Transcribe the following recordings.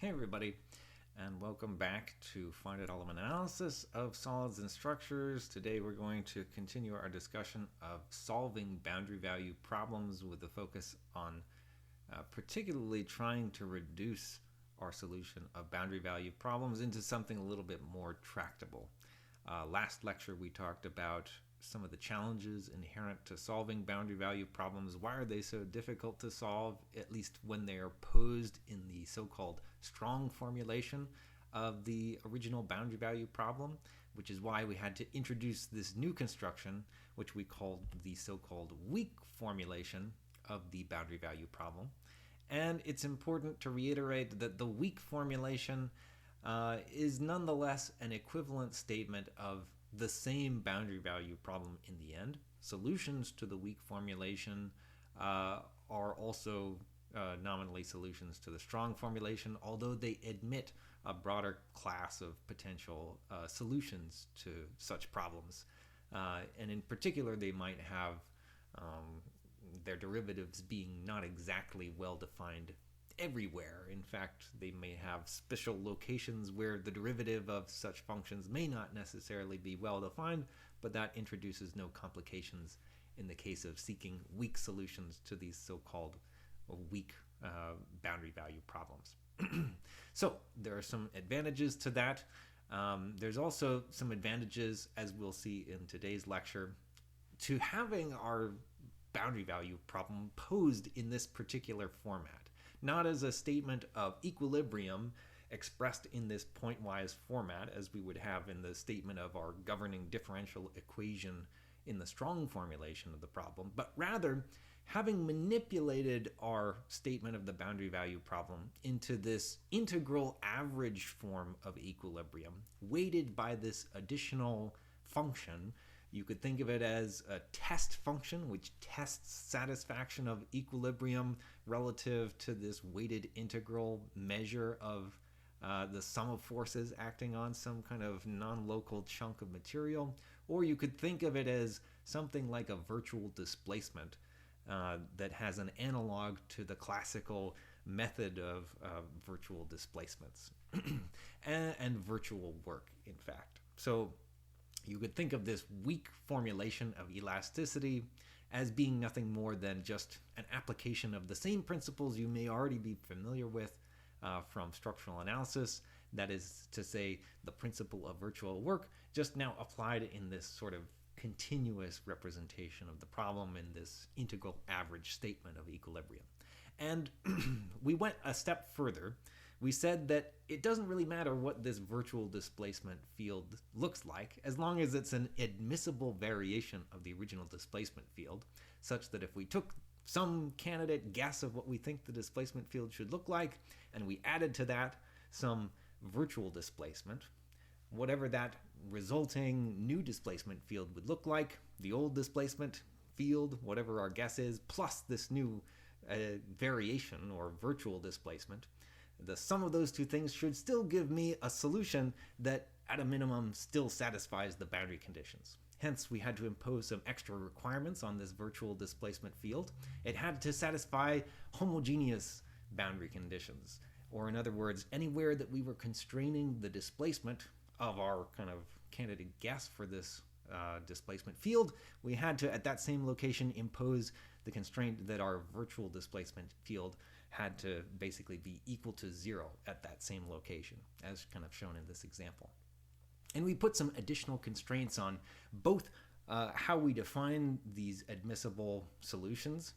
Hey everybody, and welcome back to Finite Element Analysis of Solids and Structures. Today we're going to continue our discussion of solving boundary value problems with a focus on particularly trying to reduce our solution of boundary value problems into something a little bit more tractable. Last lecture we talked about some of the challenges inherent to solving boundary value problems. Why are they so difficult to solve, at least when they are posed in the so-called strong formulation of the original boundary value problem, which is why we had to introduce this new construction, which we called the so-called weak formulation of the boundary value problem. And it's important to reiterate that the weak formulation is nonetheless an equivalent statement of the same boundary value problem in the end. Solutions to the weak formulation are also nominally solutions to the strong formulation, although they admit a broader class of potential solutions to such problems. And in particular, they might have their derivatives being not exactly well-defined everywhere. In fact, they may have special locations where the derivative of such functions may not necessarily be well defined, but that introduces no complications in the case of seeking weak solutions to these so-called weak boundary value problems. So there are some advantages to that. There's also some advantages, as we'll see in today's lecture, to having our boundary value problem posed in this particular format. Not as a statement of equilibrium expressed in this pointwise format as we would have in the statement of our governing differential equation in the strong formulation of the problem, but rather having manipulated our statement of the boundary value problem into this integral average form of equilibrium, weighted by this additional function. You could think of it as a test function, which tests satisfaction of equilibrium relative to this weighted integral measure of the sum of forces acting on some kind of non-local chunk of material. Or you could think of it as something like a virtual displacement that has an analog to the classical method of virtual displacements and virtual work, in fact. So you could think of this weak formulation of elasticity as being nothing more than just an application of the same principles you may already be familiar with from structural analysis. That is to say, the principle of virtual work, just now applied in this sort of continuous representation of the problem in this integral average statement of equilibrium. And we went a step further. We said that it doesn't really matter what this virtual displacement field looks like, as long as it's an admissible variation of the original displacement field, such that if we took some candidate guess of what we think the displacement field should look like, and we added to that some virtual displacement, whatever that resulting new displacement field would look like, the old displacement field, whatever our guess is, plus this new variation or virtual displacement, the sum of those two things should still give me a solution that, at a minimum, still satisfies the boundary conditions. Hence, we had to impose some extra requirements on this virtual displacement field. It had to satisfy homogeneous boundary conditions, or in other words, anywhere that we were constraining the displacement of our kind of candidate guess for this displacement field, we had to, at that same location, impose the constraint that our virtual displacement field had to basically be equal to 0 at that same location, as kind of shown in this example. And we put some additional constraints on both how we define these admissible solutions,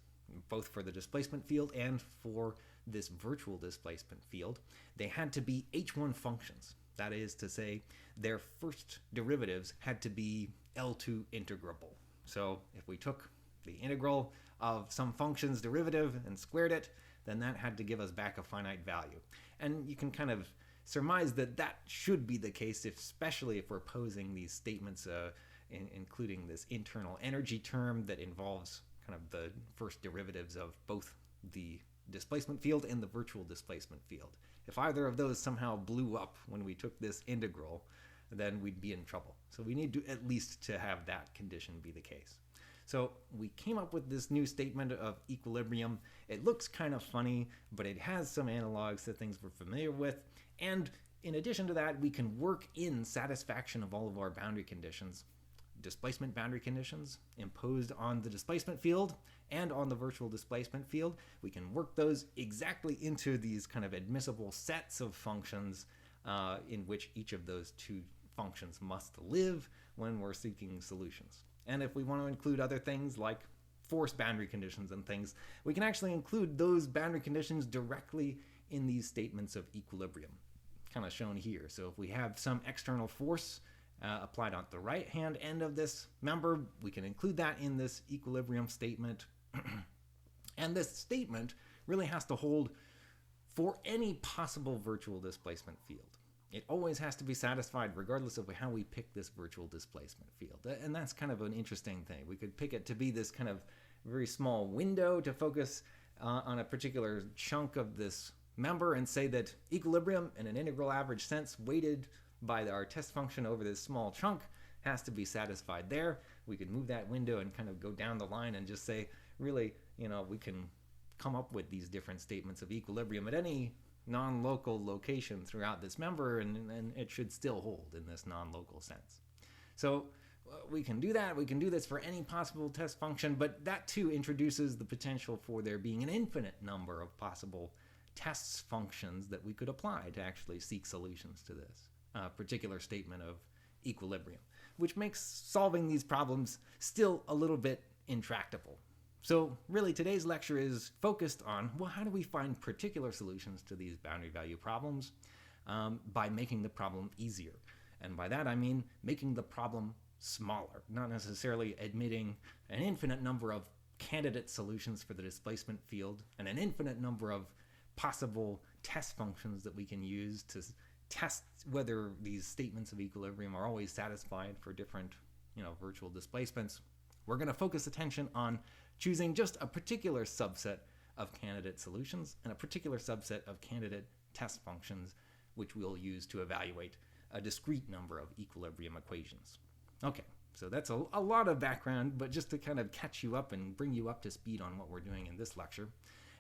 both for the displacement field and for this virtual displacement field. They had to be H1 functions. That is to say, their first derivatives had to be L2 integrable. So if we took the integral of some function's derivative and squared it, then that had to give us back a finite value. And you can kind of surmise that that should be the case, especially if we're posing these statements including this internal energy term that involves kind of the first derivatives of both the displacement field and the virtual displacement field. If either of those somehow blew up when we took this integral, then we'd be in trouble. So we need to at least to have that condition be the case. So we came up with this new statement of equilibrium. It looks kind of funny, but it has some analogs to things we're familiar with. And in addition to that, we can work in satisfaction of all of our boundary conditions. Displacement boundary conditions imposed on the displacement field and on the virtual displacement field. We can work those exactly into these kind of admissible sets of functions in which each of those two functions must live when we're seeking solutions. And if we want to include other things like force boundary conditions and things, we can actually include those boundary conditions directly in these statements of equilibrium, kind of shown here. So if we have some external force applied on the right-hand end of this member, we can include that in this equilibrium statement. And this statement really has to hold for any possible virtual displacement field. It always has to be satisfied regardless of how we pick this virtual displacement field. And that's kind of an interesting thing. We could pick it to be this kind of very small window to focus on a particular chunk of this member and say that equilibrium in an integral average sense weighted by our test function over this small chunk has to be satisfied there. We could move that window and kind of go down the line and just say, really, we can come up with these different statements of equilibrium at any non-local location throughout this member, and it should still hold in this non-local sense. So we can do that. We can do this for any possible test function, but that too introduces the potential for there being an infinite number of possible test functions that we could apply to actually seek solutions to this particular statement of equilibrium, which makes solving these problems still a little bit intractable. So really today's lecture is focused on, well, how do we find particular solutions to these boundary value problems by making the problem easier? And by that I mean making the problem smaller, not necessarily admitting an infinite number of candidate solutions for the displacement field and an infinite number of possible test functions that we can use to test whether these statements of equilibrium are always satisfied for different, virtual displacements. We're going to focus attention on choosing just a particular subset of candidate solutions and a particular subset of candidate test functions, which we'll use to evaluate a discrete number of equilibrium equations. Okay, so that's a lot of background, but just to kind of catch you up and bring you up to speed on what we're doing in this lecture.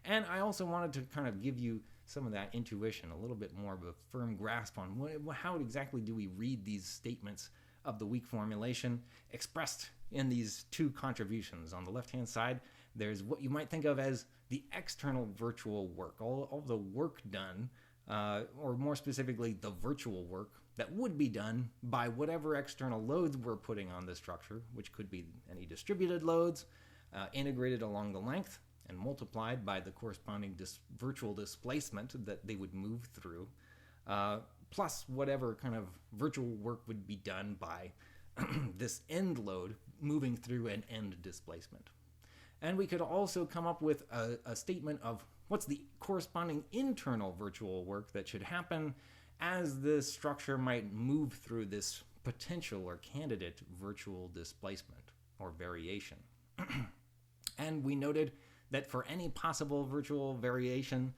And I also wanted to kind of give you some of that intuition, a little bit more of a firm grasp on how exactly do we read these statements of the weak formulation expressed in these two contributions. On the left-hand side, there's what you might think of as the external virtual work, all the work done, or more specifically, the virtual work that would be done by whatever external loads we're putting on the structure, which could be any distributed loads, integrated along the length, and multiplied by the corresponding virtual displacement that they would move through, plus whatever kind of virtual work would be done by this end load moving through an end displacement. And we could also come up with a statement of what's the corresponding internal virtual work that should happen as the structure might move through this potential or candidate virtual displacement or variation. And we noted that for any possible virtual variation,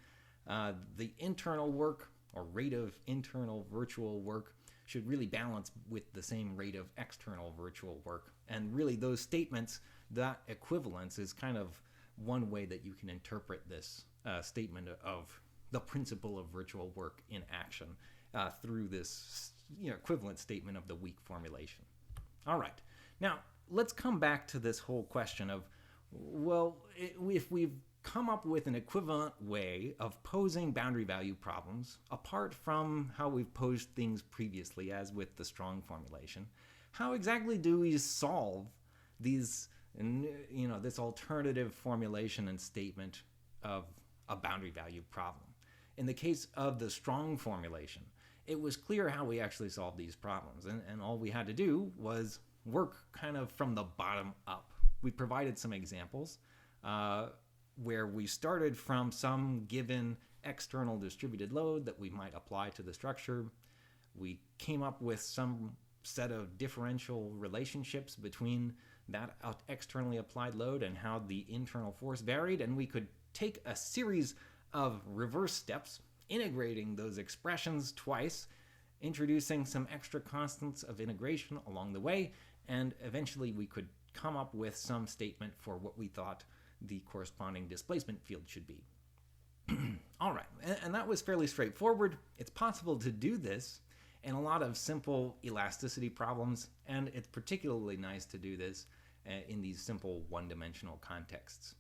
the internal work or rate of internal virtual work should really balance with the same rate of external virtual work. And really those statements, that equivalence is kind of one way that you can interpret this statement of the principle of virtual work in action through this equivalent statement of the weak formulation. All right, now let's come back to this whole question of, well, if we've come up with an equivalent way of posing boundary value problems apart from how we've posed things previously, as with the strong formulation, how exactly do we solve these, this alternative formulation and statement of a boundary value problem? In the case of the strong formulation, it was clear how we actually solved these problems, and all we had to do was work kind of from the bottom up. We provided some examples where we started from some given external distributed load that we might apply to the structure. We came up with some set of differential relationships between that externally applied load and how the internal force varied, and we could take a series of reverse steps, integrating those expressions twice, introducing some extra constants of integration along the way, and eventually we could come up with some statement for what we thought the corresponding displacement field should be. All right, and that was fairly straightforward. It's possible to do this in a lot of simple elasticity problems, and it's particularly nice to do this in these simple one-dimensional contexts.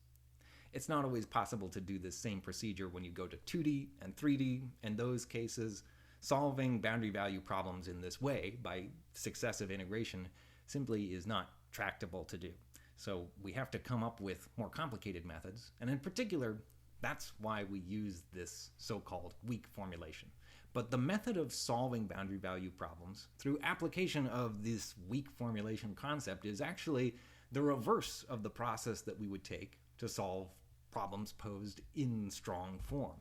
It's not always possible to do this same procedure when you go to 2D and 3D. In those cases, solving boundary value problems in this way by successive integration simply is not tractable to do. So we have to come up with more complicated methods, and in particular, that's why we use this so-called weak formulation. But the method of solving boundary value problems through application of this weak formulation concept is actually the reverse of the process that we would take to solve problems posed in strong form.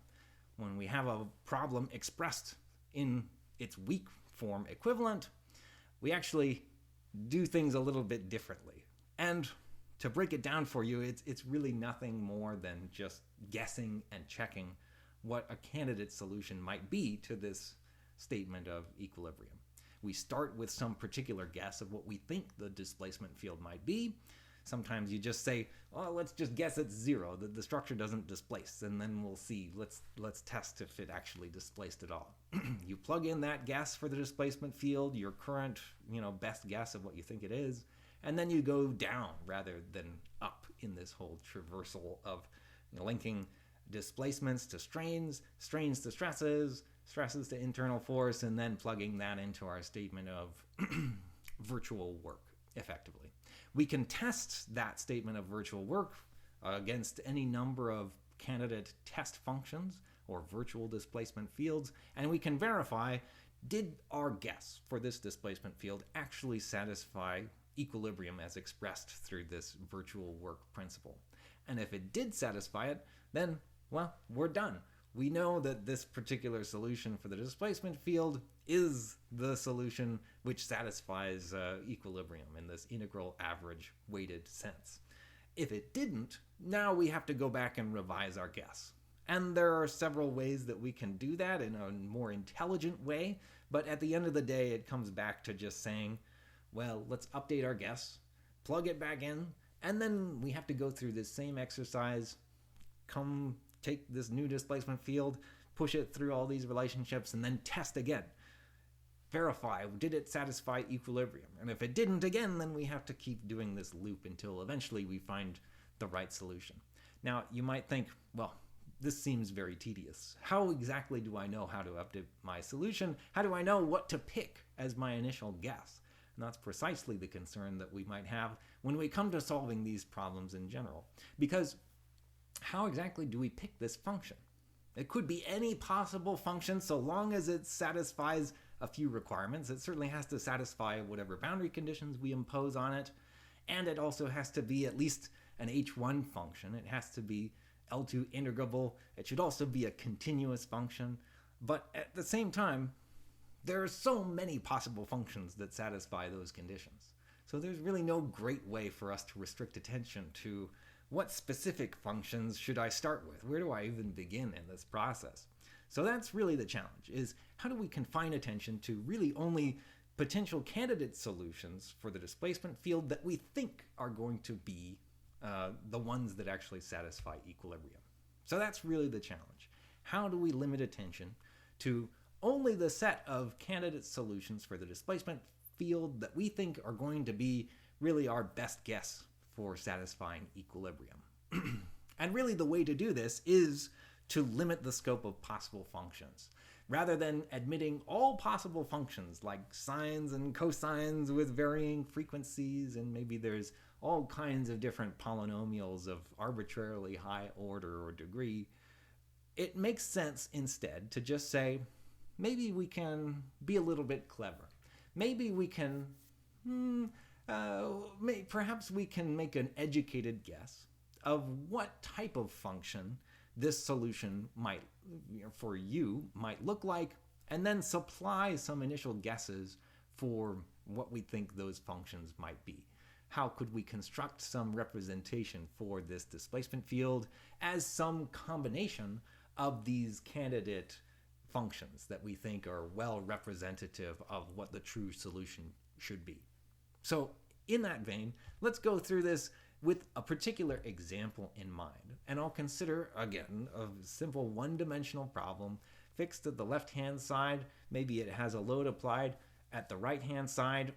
When we have a problem expressed in its weak form equivalent, we actually do things a little bit differently. And to break it down for you, it's really nothing more than just guessing and checking what a candidate solution might be to this statement of equilibrium. We start with some particular guess of what we think the displacement field might be. Sometimes you just say, well, let's just guess it's zero, that the structure doesn't displace, and then we'll see. Let's test if it actually displaced at all. You plug in that guess for the displacement field, your current, best guess of what you think it is, and then you go down rather than up in this whole traversal of linking displacements to strains, strains to stresses, stresses to internal force, and then plugging that into our statement of virtual work, effectively. We can test that statement of virtual work against any number of candidate test functions or virtual displacement fields, and we can verify, did our guess for this displacement field actually satisfy equilibrium as expressed through this virtual work principle? And if it did satisfy it, then, well, we're done. We know that this particular solution for the displacement field is the solution which satisfies equilibrium in this integral average weighted sense. If it didn't, now we have to go back and revise our guess. And there are several ways that we can do that in a more intelligent way, but at the end of the day, it comes back to just saying, well, let's update our guess, plug it back in, and then we have to go through this same exercise, take this new displacement field, push it through all these relationships, and then test again. Verify, did it satisfy equilibrium? And if it didn't again, then we have to keep doing this loop until eventually we find the right solution. Now, you might think, well, this seems very tedious. How exactly do I know how to update my solution? How do I know what to pick as my initial guess? And that's precisely the concern that we might have when we come to solving these problems in general. Because how exactly do we pick this function? It could be any possible function so long as it satisfies a few requirements. It certainly has to satisfy whatever boundary conditions we impose on it. And it also has to be at least an H1 function. It has to be L2 integrable. It should also be a continuous function. But at the same time, there are so many possible functions that satisfy those conditions. So there's really no great way for us to restrict attention to what specific functions should I start with? Where do I even begin in this process? So that's really the challenge, is how do we confine attention to really only potential candidate solutions for the displacement field that we think are going to be the ones that actually satisfy equilibrium? So that's really the challenge. How do we limit attention to only the set of candidate solutions for the displacement field that we think are going to be really our best guess for satisfying equilibrium? And really the way to do this is to limit the scope of possible functions. Rather than admitting all possible functions like sines and cosines with varying frequencies, and maybe there's all kinds of different polynomials of arbitrarily high order or degree, it makes sense instead to just say, maybe we can be a little bit clever. Maybe we can, perhaps we can make an educated guess of what type of function this solution might, for you, might look like, and then supply some initial guesses for what we think those functions might be. How could we construct some representation for this displacement field as some combination of these candidate functions that we think are well representative of what the true solution should be? So in that vein, let's go through this with a particular example in mind. And I'll consider, again, a simple one-dimensional problem fixed at the left-hand side. Maybe it has a load applied at the right-hand side,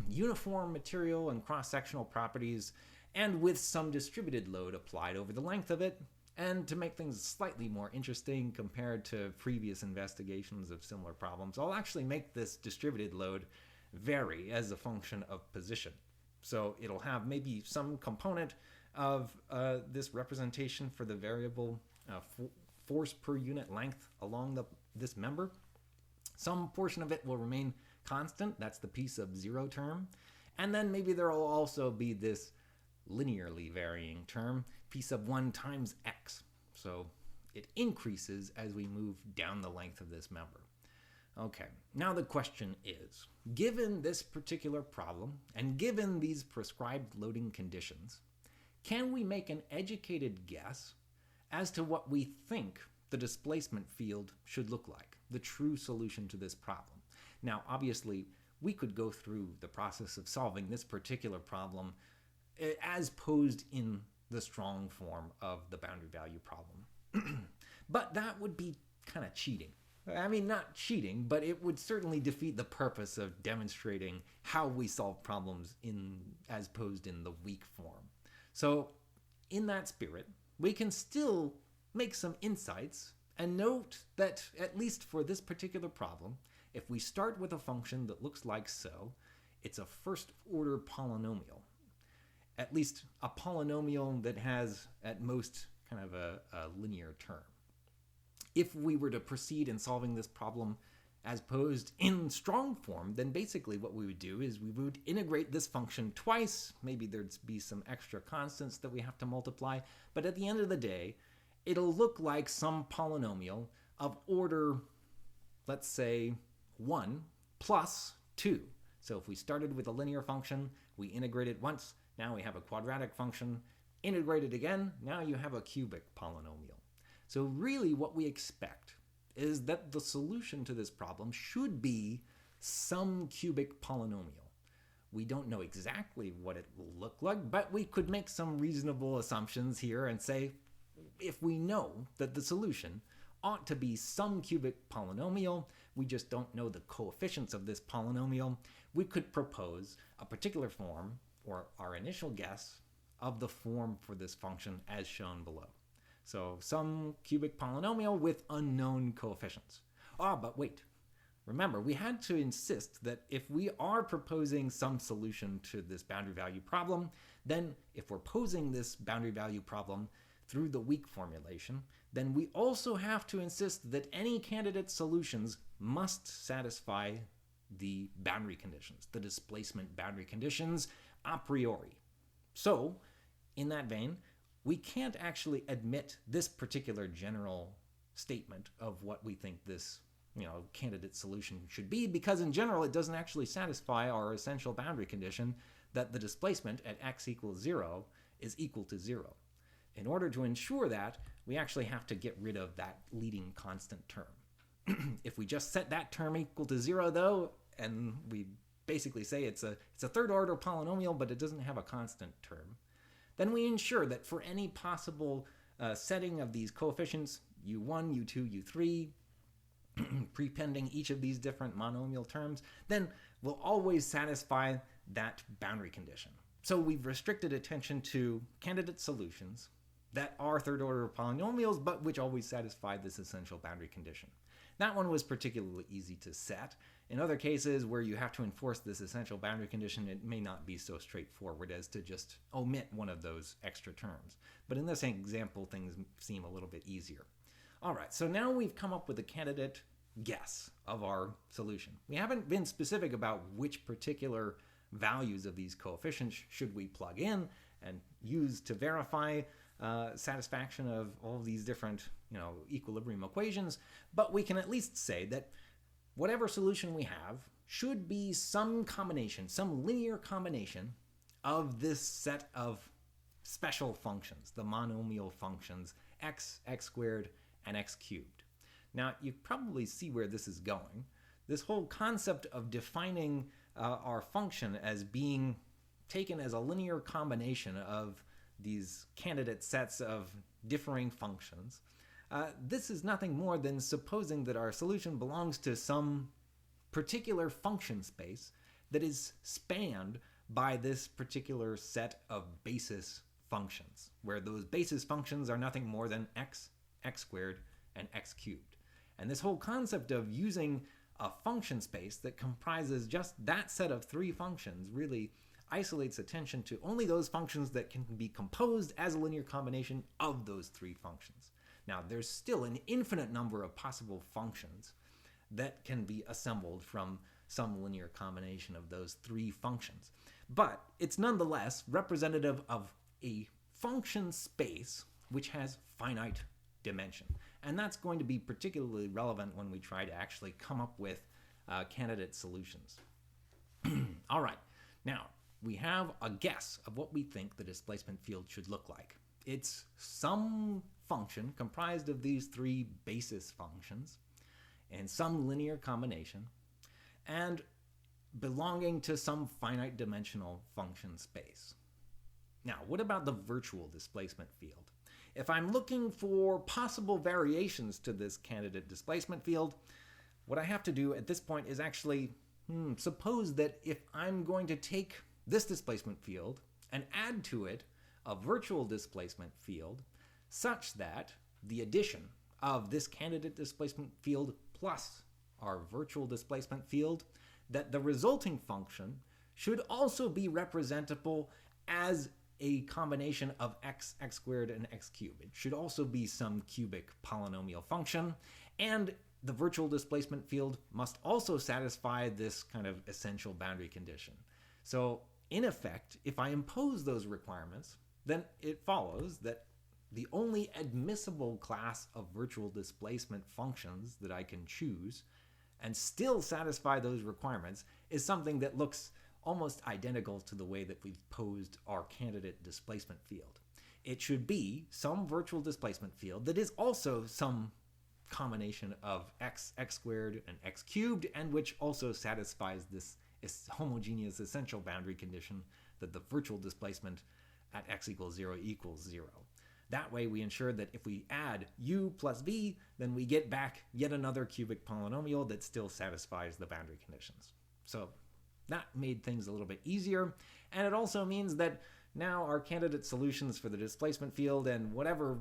uniform material and cross-sectional properties, and with some distributed load applied over the length of it. And to make things slightly more interesting compared to previous investigations of similar problems, I'll actually make this distributed load vary as a function of position. So it'll have maybe some component of this representation for the variable force per unit length along this member. Some portion of it will remain constant. That's the piece of zero term. And then maybe there will also be this linearly varying term, piece of 1 times x. So it increases as we move down the length of this member. Okay, now the question is, given this particular problem and given these prescribed loading conditions, can we make an educated guess as to what we think the displacement field should look like, the true solution to this problem? Now, obviously, we could go through the process of solving this particular problem as posed in the strong form of the boundary value problem. But that would be kind of cheating. I mean, not cheating, but it would certainly defeat the purpose of demonstrating how we solve problems as posed in the weak form. So, in that spirit, we can still make some insights and note that, at least for this particular problem, if we start with a function that looks like so, it's a first-order polynomial. At least a polynomial that has, at most, kind of a linear term. If we were to proceed in solving this problem as posed in strong form, then basically what we would do is we would integrate this function twice. Maybe there'd be some extra constants that we have to multiply, but at the end of the day, it'll look like some polynomial of order, let's say, 1 plus 2. So if we started with a linear function, we integrate it once, now we have a quadratic function, integrate it again, now you have a cubic polynomial. So really what we expect is that the solution to this problem should be some cubic polynomial. We don't know exactly what it will look like, but we could make some reasonable assumptions here and say, if we know that the solution ought to be some cubic polynomial, we just don't know the coefficients of this polynomial, we could propose a particular form, or our initial guess, of the form for this function as shown below. So some cubic polynomial with unknown coefficients. But wait. Remember, we had to insist that if we are proposing some solution to this boundary value problem, then if we're posing this boundary value problem through the weak formulation, then we also have to insist that any candidate solutions must satisfy the boundary conditions, the displacement boundary conditions a priori. So, in that vein, we can't actually admit this particular general statement of what we think this candidate solution should be, because in general it doesn't actually satisfy our essential boundary condition that the displacement at x equals 0 is equal to 0. In order to ensure that, we actually have to get rid of that leading constant term. If we just set that term equal to 0 though, and we basically say it's a third order polynomial but it doesn't have a constant term, then we ensure that for any possible setting of these coefficients, u1, u2, u3, prepending each of these different monomial terms, then we'll always satisfy that boundary condition. So we've restricted attention to candidate solutions that are third order polynomials, but which always satisfy this essential boundary condition. That one was particularly easy to set. In other cases where you have to enforce this essential boundary condition, it may not be so straightforward as to just omit one of those extra terms. But in this example, things seem a little bit easier. All right, so now we've come up with a candidate guess of our solution. We haven't been specific about which particular values of these coefficients should we plug in and use to verify satisfaction of all of these different equilibrium equations, but we can at least say that whatever solution we have should be some combination, some linear combination of this set of special functions, the monomial functions x, x squared, and x cubed. Now, you probably see where this is going. This whole concept of defining our function as being taken as a linear combination of these candidate sets of differing functions, this is nothing more than supposing that our solution belongs to some particular function space that is spanned by this particular set of basis functions, where those basis functions are nothing more than x, x squared, and x cubed. And this whole concept of using a function space that comprises just that set of three functions really isolates attention to only those functions that can be composed as a linear combination of those three functions. Now, there's still an infinite number of possible functions that can be assembled from some linear combination of those three functions. But it's nonetheless representative of a function space which has finite dimension. And that's going to be particularly relevant when we try to actually come up with candidate solutions. All right, now we have a guess of what we think the displacement field should look like. It's some function comprised of these three basis functions and some linear combination and belonging to some finite dimensional function space. Now, what about the virtual displacement field? If I'm looking for possible variations to this candidate displacement field, what I have to do at this point is actually suppose that if I'm going to take this displacement field and add to it a virtual displacement field such that the addition of this candidate displacement field plus our virtual displacement field, that the resulting function should also be representable as a combination of x, x squared, and x cubed. It should also be some cubic polynomial function, and the virtual displacement field must also satisfy this kind of essential boundary condition. So, in effect, if I impose those requirements, then it follows that the only admissible class of virtual displacement functions that I can choose and still satisfy those requirements is something that looks almost identical to the way that we've posed our candidate displacement field. It should be some virtual displacement field that is also some combination of x, x squared, and x cubed, and which also satisfies this homogeneous essential boundary condition that the virtual displacement at x equals 0 equals 0. That way we ensure that if we add u plus v, then we get back yet another cubic polynomial that still satisfies the boundary conditions. So that made things a little bit easier, and it also means that now our candidate solutions for the displacement field and whatever,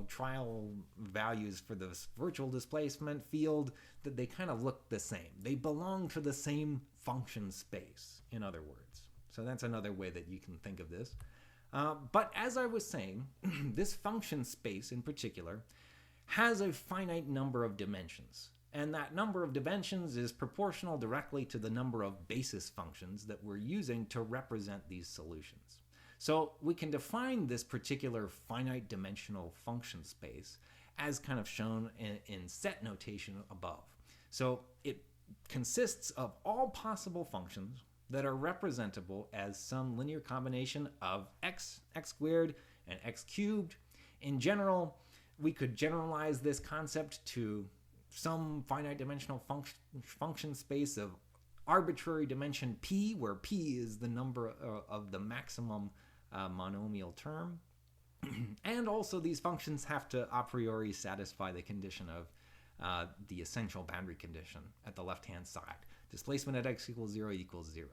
trial values for this virtual displacement field, that they kind of look the same. They belong to the same function space, in other words. So that's another way that you can think of this. But as I was saying, this function space in particular has a finite number of dimensions. And that number of dimensions is proportional directly to the number of basis functions that we're using to represent these solutions. So we can define this particular finite dimensional function space as kind of shown in set notation above. So it consists of all possible functions that are representable as some linear combination of x, x squared, and x cubed. In general, we could generalize this concept to some finite dimensional function space of arbitrary dimension p, where p is the number of the maximum monomial term. And also these functions have to a priori satisfy the condition of the essential boundary condition at the left-hand side. Displacement at x equals 0 equals 0.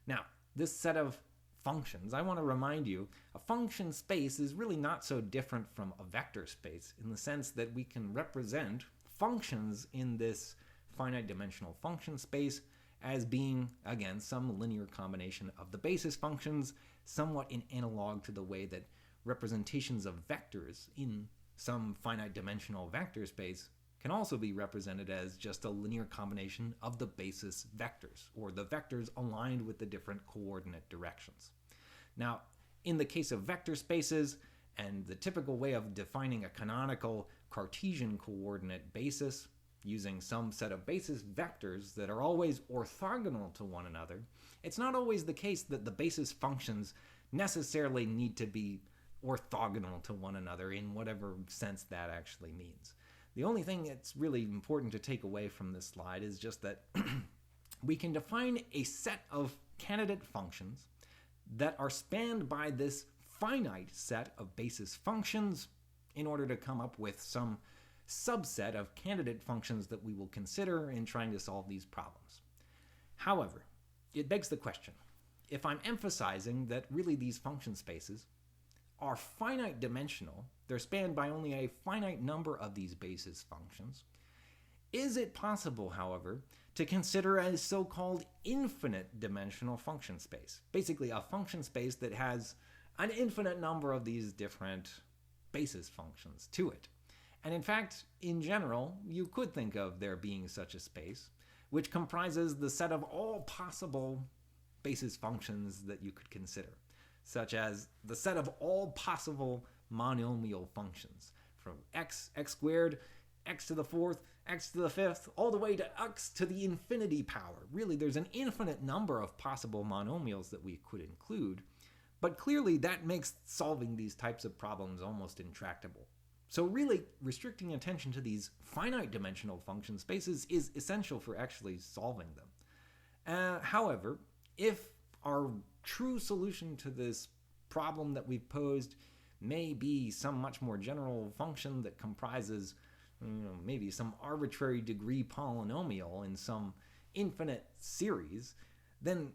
Now, this set of functions, I want to remind you, a function space is really not so different from a vector space in the sense that we can represent functions in this finite dimensional function space as being, again, some linear combination of the basis functions, somewhat in analog to the way that representations of vectors in some finite dimensional vector space can also be represented as just a linear combination of the basis vectors, or the vectors aligned with the different coordinate directions. Now, in the case of vector spaces, and the typical way of defining a canonical Cartesian coordinate basis using some set of basis vectors that are always orthogonal to one another, it's not always the case that the basis functions necessarily need to be orthogonal to one another in whatever sense that actually means. The only thing that's really important to take away from this slide is just that we can define a set of candidate functions that are spanned by this finite set of basis functions in order to come up with some subset of candidate functions that we will consider in trying to solve these problems. However, it begs the question, if I'm emphasizing that really these function spaces are finite dimensional, they're spanned by only a finite number of these basis functions, is it possible, however, to consider a so-called infinite dimensional function space? Basically, a function space that has an infinite number of these different basis functions to it. And in fact, in general, you could think of there being such a space, which comprises the set of all possible basis functions that you could consider, such as the set of all possible monomial functions, from x squared, x to the fourth, x to the fifth, all the way to x to the infinity power. Really, there's an infinite number of possible monomials that we could include, but clearly that makes solving these types of problems almost intractable. So really, restricting attention to these finite dimensional function spaces is essential for actually solving them. However, if our true solution to this problem that we've posed may be some much more general function that comprises maybe some arbitrary degree polynomial in some infinite series, then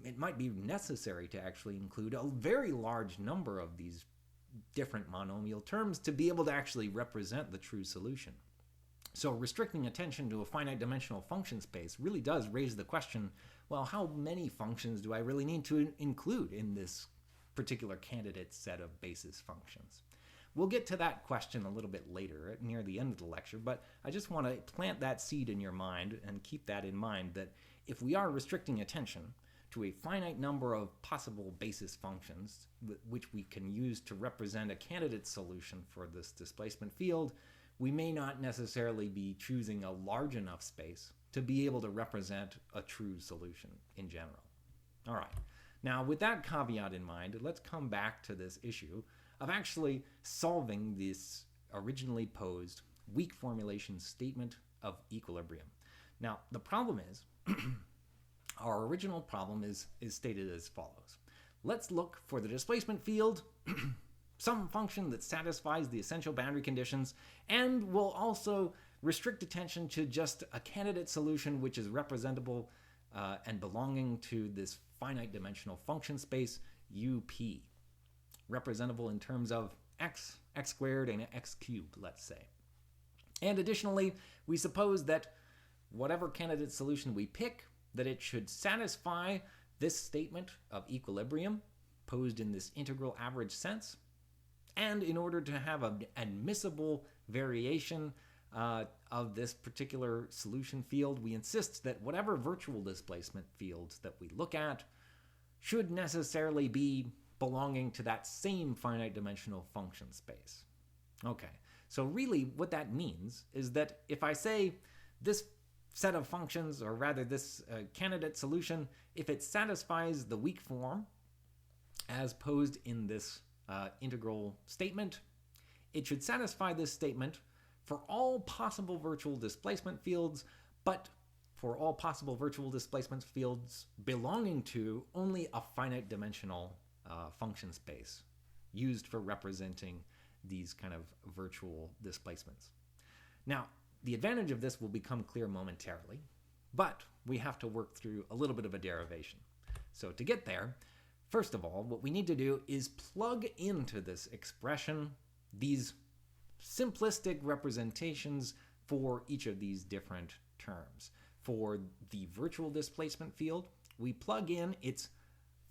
it might be necessary to actually include a very large number of these different monomial terms to be able to actually represent the true solution. So restricting attention to a finite dimensional function space really does raise the question, well, how many functions do I really need to include in this particular candidate set of basis functions? We'll get to that question a little bit later, near the end of the lecture, but I just want to plant that seed in your mind and keep that in mind, that if we are restricting attention to a finite number of possible basis functions, which we can use to represent a candidate solution for this displacement field, we may not necessarily be choosing a large enough space to be able to represent a true solution in general. All right. Now, with that caveat in mind, let's come back to this issue of actually solving this originally posed weak formulation statement of equilibrium. Now, the problem is, our original problem is stated as follows. Let's look for the displacement field, some function that satisfies the essential boundary conditions, and we'll also restrict attention to just a candidate solution which is representable and belonging to this finite dimensional function space UP, representable in terms of x squared, and x cubed, let's say. And additionally, we suppose that whatever candidate solution we pick, that it should satisfy this statement of equilibrium posed in this integral average sense. And in order to have an admissible variation of this particular solution field, we insist that whatever virtual displacement fields that we look at should necessarily be belonging to that same finite dimensional function space. Okay, so really what that means is that if I say this set of functions, or rather this candidate solution, if it satisfies the weak form as posed in this integral statement, it should satisfy this statement for all possible virtual displacement fields, but for all possible virtual displacement fields belonging to only a finite dimensional function space used for representing these kind of virtual displacements. Now, the advantage of this will become clear momentarily, but we have to work through a little bit of a derivation. So to get there, first of all, what we need to do is plug into this expression these simplistic representations for each of these different terms. For the virtual displacement field, we plug in its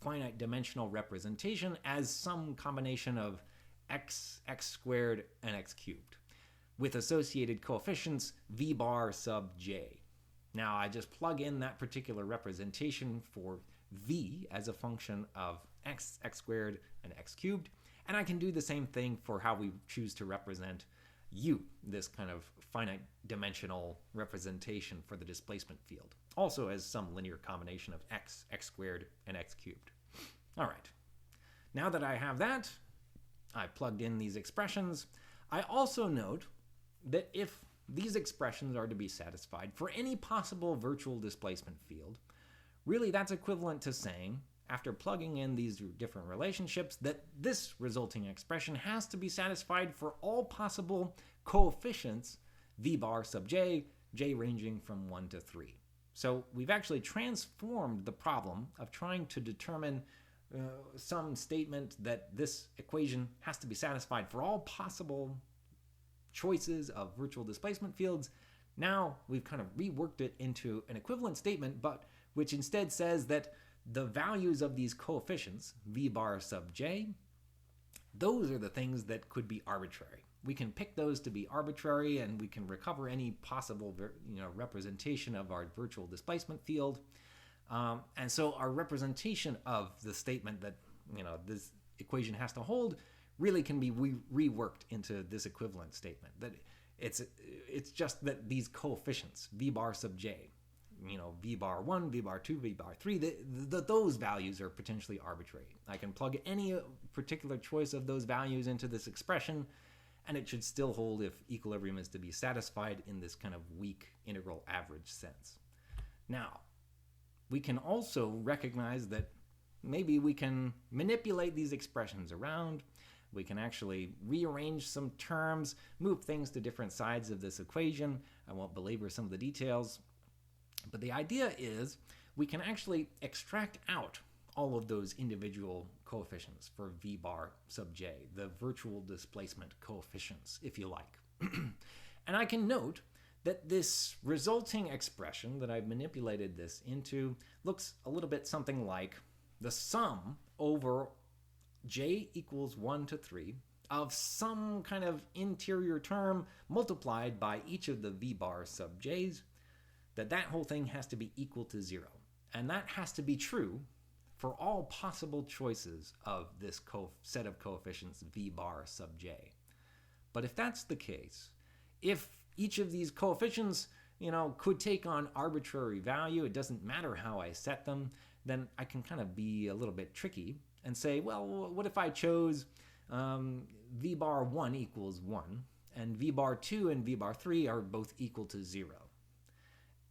finite dimensional representation as some combination of x squared, and x cubed, with associated coefficients v bar sub j. Now I just plug in that particular representation for v as a function of x squared, and x cubed, and I can do the same thing for how we choose to represent u, this kind of finite dimensional representation for the displacement field, also as some linear combination of x squared, and x cubed. All right, now that I have that, I plugged in these expressions. I also note that if these expressions are to be satisfied for any possible virtual displacement field, really that's equivalent to saying, after plugging in these different relationships, that this resulting expression has to be satisfied for all possible coefficients v bar sub j, j ranging from 1 to 3. So we've actually transformed the problem of trying to determine some statement that this equation has to be satisfied for all possible choices of virtual displacement fields. Now we've kind of reworked it into an equivalent statement, but which instead says that the values of these coefficients, v bar sub j, those are the things that could be arbitrary. We can pick those to be arbitrary, and we can recover any possible representation of our virtual displacement field. And so our representation of the statement that this equation has to hold really can be reworked into this equivalent statement. That it's just that these coefficients, v bar sub j, v bar 1, v bar 2, v bar 3, those values are potentially arbitrary. I can plug any particular choice of those values into this expression, and it should still hold if equilibrium is to be satisfied in this kind of weak integral average sense. Now, we can also recognize that maybe we can manipulate these expressions around. We can actually rearrange some terms, move things to different sides of this equation. I won't belabor some of the details. But the idea is we can actually extract out all of those individual coefficients for v bar sub j, the virtual displacement coefficients, if you like. And I can note that this resulting expression that I've manipulated this into looks a little bit something like the sum over j equals 1 to 3 of some kind of interior term multiplied by each of the v bar sub j's, that whole thing has to be equal to 0. And that has to be true for all possible choices of this set of coefficients v bar sub j. But if that's the case, if each of these coefficients could take on arbitrary value, it doesn't matter how I set them, then I can kind of be a little bit tricky and say, well, what if I chose v bar 1 equals 1, and v bar 2 and v bar 3 are both equal to 0?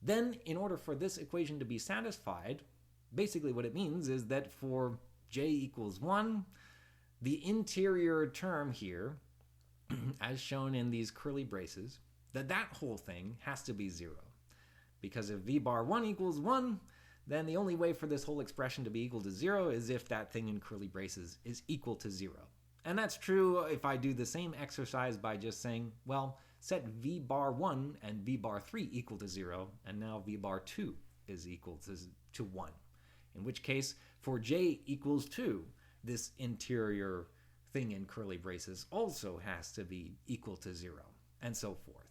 Then, in order for this equation to be satisfied, basically what it means is that for j equals 1, the interior term here, as shown in these curly braces, that whole thing has to be 0. Because if v bar 1 equals 1, then the only way for this whole expression to be equal to 0 is if that thing in curly braces is equal to 0. And that's true if I do the same exercise by just saying, well, set v bar 1 and v bar 3 equal to 0, and now v bar 2 is equal to 1. In which case, for j equals 2, this interior thing in curly braces also has to be equal to 0, and so forth.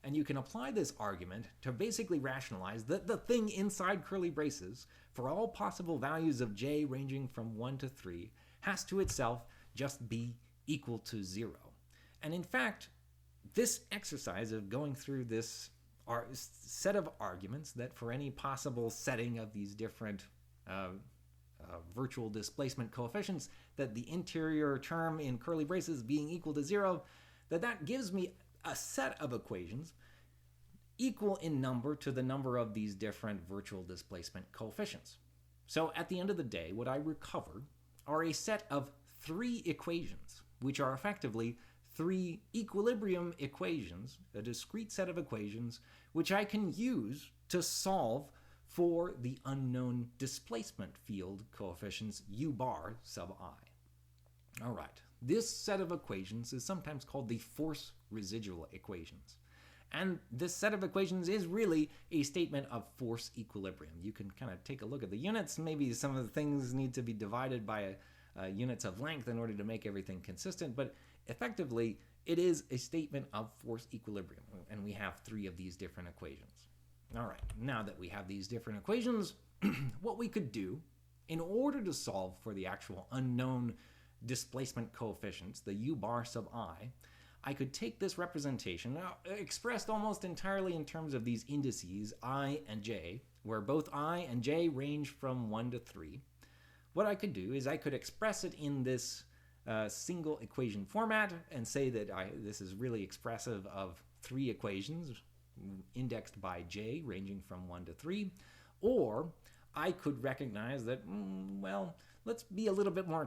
And you can apply this argument to basically rationalize that the thing inside curly braces, for all possible values of j ranging from 1 to 3, has to itself just be equal to 0. And in fact, this exercise of going through this set of arguments that for any possible setting of these different virtual displacement coefficients, that the interior term in curly braces being equal to 0, that gives me a set of equations equal in number to the number of these different virtual displacement coefficients. So at the end of the day, what I recovered are a set of 3 equations, which are effectively 3 equilibrium equations, a discrete set of equations, which I can use to solve for the unknown displacement field coefficients u bar sub I. All right, this set of equations is sometimes called the force residual equations. And this set of equations is really a statement of force equilibrium. You can kind of take a look at the units. Maybe some of the things need to be divided by units of length in order to make everything consistent, but effectively it is a statement of force equilibrium, and we have 3 of these different equations. All right, now that we have these different equations, what we could do in order to solve for the actual unknown displacement coefficients, the u bar sub I could take this representation, expressed almost entirely in terms of these indices I and j, where both I and j range from 1 to 3. What I could do is I could express it in this single equation format and say that this is really expressive of 3 equations indexed by j ranging from 1 to 3, or I could recognize that, well, let's be a little bit more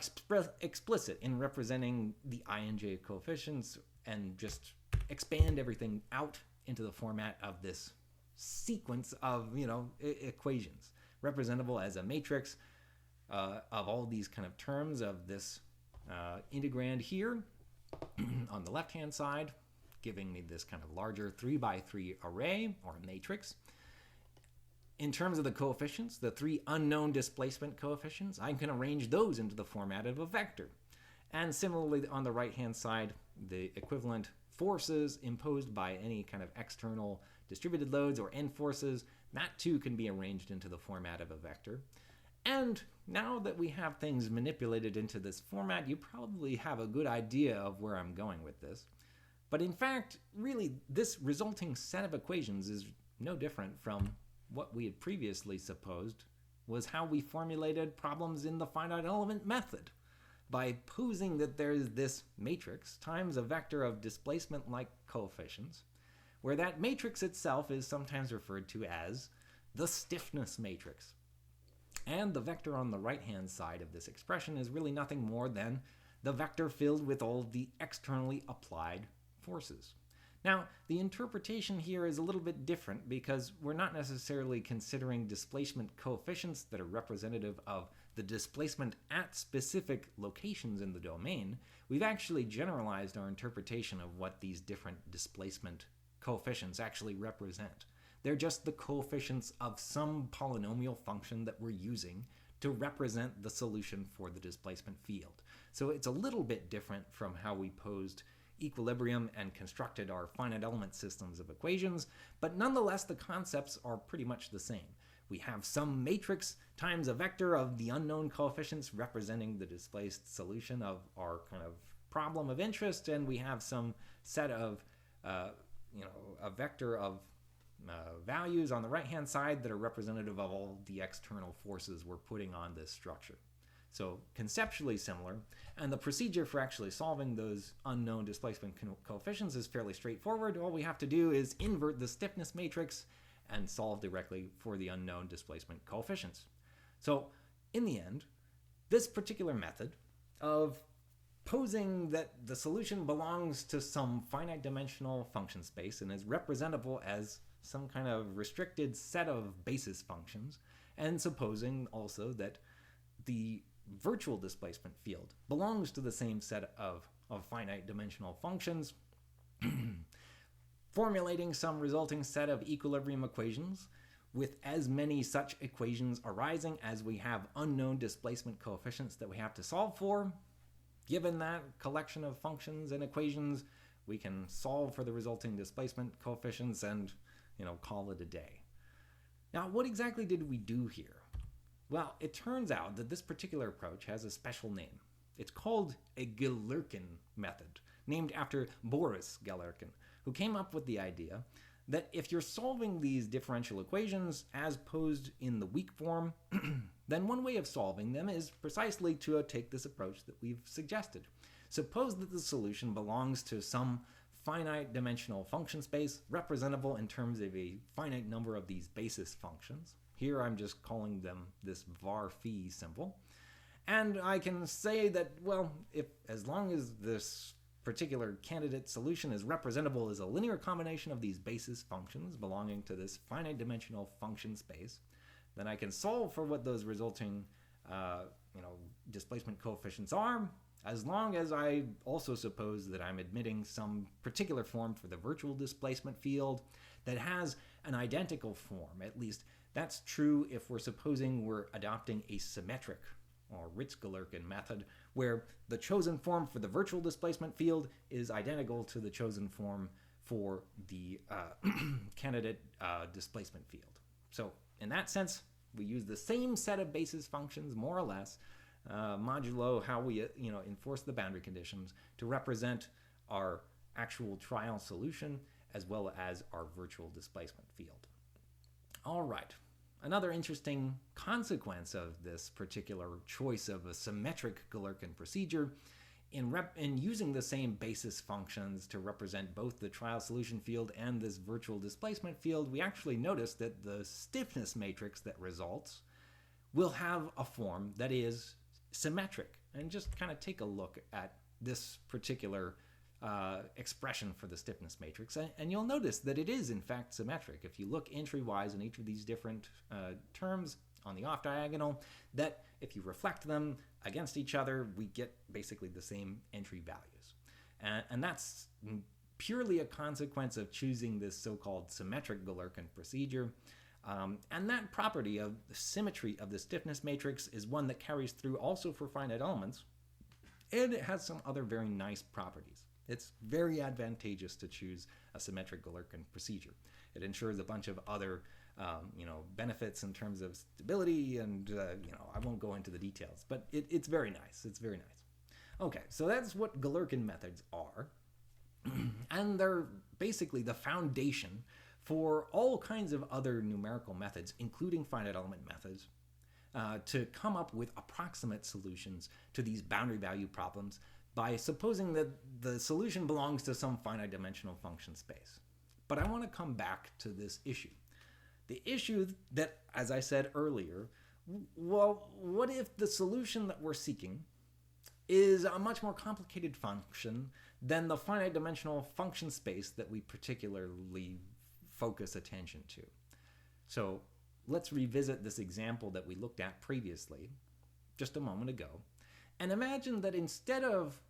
explicit in representing the I and j coefficients and just expand everything out into the format of this sequence of, equations, representable as a matrix of all these kind of terms of this integrand here on the left-hand side, giving me this kind of larger 3x3 array or matrix. In terms of the coefficients, the three unknown displacement coefficients, I can arrange those into the format of a vector. And similarly, on the right-hand side, the equivalent forces imposed by any kind of external distributed loads or end forces, that too can be arranged into the format of a vector. And now that we have things manipulated into this format, you probably have a good idea of where I'm going with this. But in fact, really, this resulting set of equations is no different from what we had previously supposed was how we formulated problems in the finite element method, by posing that there's this matrix times a vector of displacement-like coefficients, where that matrix itself is sometimes referred to as the stiffness matrix. And the vector on the right-hand side of this expression is really nothing more than the vector filled with all the externally applied forces. Now, the interpretation here is a little bit different because we're not necessarily considering displacement coefficients that are representative of the displacement at specific locations in the domain. We've actually generalized our interpretation of what these different displacement coefficients actually represent. They're just the coefficients of some polynomial function that we're using to represent the solution for the displacement field. So it's a little bit different from how we posed equilibrium and constructed our finite element systems of equations, but nonetheless the concepts are pretty much the same. We have some matrix times a vector of the unknown coefficients representing the displaced solution of our kind of problem of interest, and we have some set of, a vector of values on the right-hand side that are representative of all the external forces we're putting on this structure. So conceptually similar, and the procedure for actually solving those unknown displacement coefficients is fairly straightforward. All we have to do is invert the stiffness matrix and solve directly for the unknown displacement coefficients. So in the end, this particular method of posing that the solution belongs to some finite dimensional function space and is representable as some kind of restricted set of basis functions, and supposing also that the virtual displacement field belongs to the same set of finite dimensional functions, formulating some resulting set of equilibrium equations with as many such equations arising as we have unknown displacement coefficients that we have to solve for. Given that collection of functions and equations, we can solve for the resulting displacement coefficients and, call it a day. Now, what exactly did we do here? Well, it turns out that this particular approach has a special name. It's called a Galerkin method, named after Boris Galerkin, who came up with the idea that if you're solving these differential equations as posed in the weak form, then one way of solving them is precisely to take this approach that we've suggested. Suppose that the solution belongs to some finite dimensional function space representable in terms of a finite number of these basis functions. Here I'm just calling them this var phi symbol. And I can say that, well, if as long as this particular candidate solution is representable as a linear combination of these basis functions belonging to this finite dimensional function space, then I can solve for what those resulting displacement coefficients are, as long as I also suppose that I'm admitting some particular form for the virtual displacement field that has an identical form. At least that's true if we're supposing we're adopting a symmetric or Ritz-Galerkin method, where the chosen form for the virtual displacement field is identical to the chosen form for the candidate displacement field. So in that sense, we use the same set of basis functions, more or less, modulo how we enforce the boundary conditions to represent our actual trial solution as well as our virtual displacement field. All right. Another interesting consequence of this particular choice of a symmetric Galerkin procedure in using the same basis functions to represent both the trial solution field and this virtual displacement field, we actually notice that the stiffness matrix that results we'll have a form that is symmetric. And just kind of take a look at this particular expression for the stiffness matrix, and you'll notice that it is in fact symmetric. If you look entry-wise in each of these different terms on the off-diagonal, that if you reflect them against each other, we get basically the same entry values. And that's purely a consequence of choosing this so-called symmetric Galerkin procedure. And that property of the symmetry of the stiffness matrix is one that carries through also for finite elements, and it has some other very nice properties. It's very advantageous to choose a symmetric Galerkin procedure. It ensures a bunch of other benefits in terms of stability, and I won't go into the details, but it's very nice. It's very nice. Okay, so that's what Galerkin methods are, and they're basically the foundation for all kinds of other numerical methods, including finite element methods, to come up with approximate solutions to these boundary value problems by supposing that the solution belongs to some finite dimensional function space. But I want to come back to this issue. The issue that, as I said earlier, well, what if the solution that we're seeking is a much more complicated function than the finite dimensional function space that we particularly focus attention to? So let's revisit this example that we looked at previously, just a moment ago, and imagine that instead of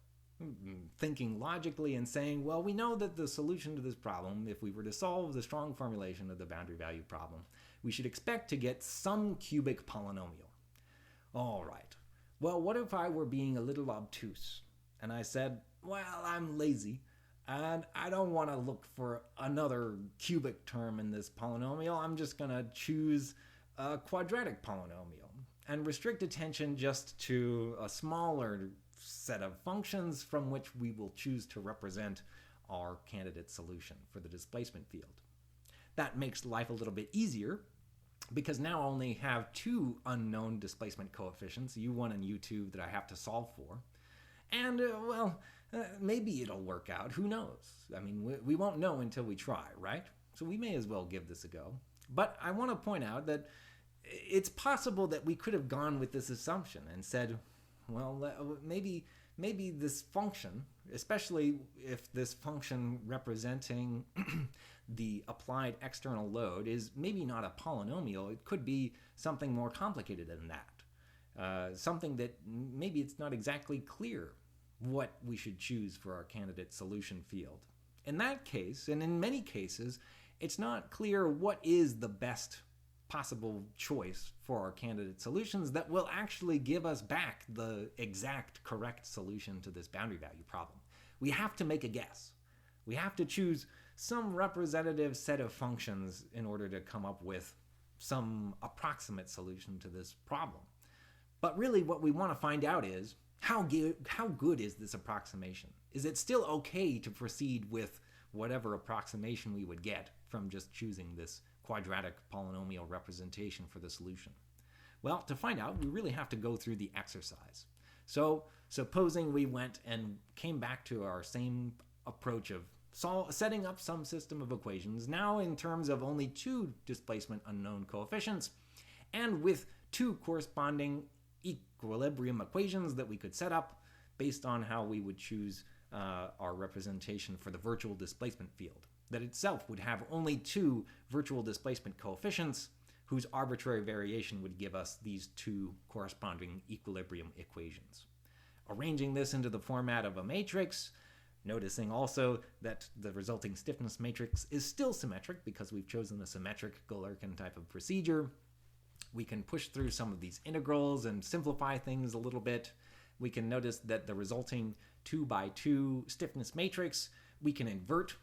thinking logically and saying, well, we know that the solution to this problem, if we were to solve the strong formulation of the boundary value problem, we should expect to get some cubic polynomial. All right. Well, what if I were being a little obtuse and I said, well, I'm lazy and I don't want to look for another cubic term in this polynomial. I'm just going to choose a quadratic polynomial and restrict attention just to a smaller set of functions from which we will choose to represent our candidate solution for the displacement field. That makes life a little bit easier because now I only have two unknown displacement coefficients, u1 and u2, that I have to solve for. And, maybe it'll work out. Who knows? I mean, we won't know until we try, right? So we may as well give this a go. But I want to point out that it's possible that we could have gone with this assumption and said, well, maybe this function, especially if this function representing the applied external load is maybe not a polynomial, it could be something more complicated than that. Something that maybe it's not exactly clear what we should choose for our candidate solution field. In that case, and in many cases, it's not clear what is the best possible choice for our candidate solutions that will actually give us back the exact correct solution to this boundary value problem. We have to make a guess. We have to choose some representative set of functions in order to come up with some approximate solution to this problem. But really what we want to find out is, how good is this approximation? Is it still okay to proceed with whatever approximation we would get from just choosing this quadratic polynomial representation for the solution? Well, to find out, we really have to go through the exercise. So supposing we went and came back to our same approach of setting up some system of equations, now in terms of only two displacement unknown coefficients, and with two corresponding equilibrium equations that we could set up based on how we would choose our representation for the virtual displacement field, that itself would have only two virtual displacement coefficients whose arbitrary variation would give us these two corresponding equilibrium equations. Arranging this into the format of a matrix, noticing also that the resulting stiffness matrix is still symmetric because we've chosen a symmetric Galerkin type of procedure. We can push through some of these integrals and simplify things a little bit. We can notice that the resulting 2x2 stiffness matrix, we can invert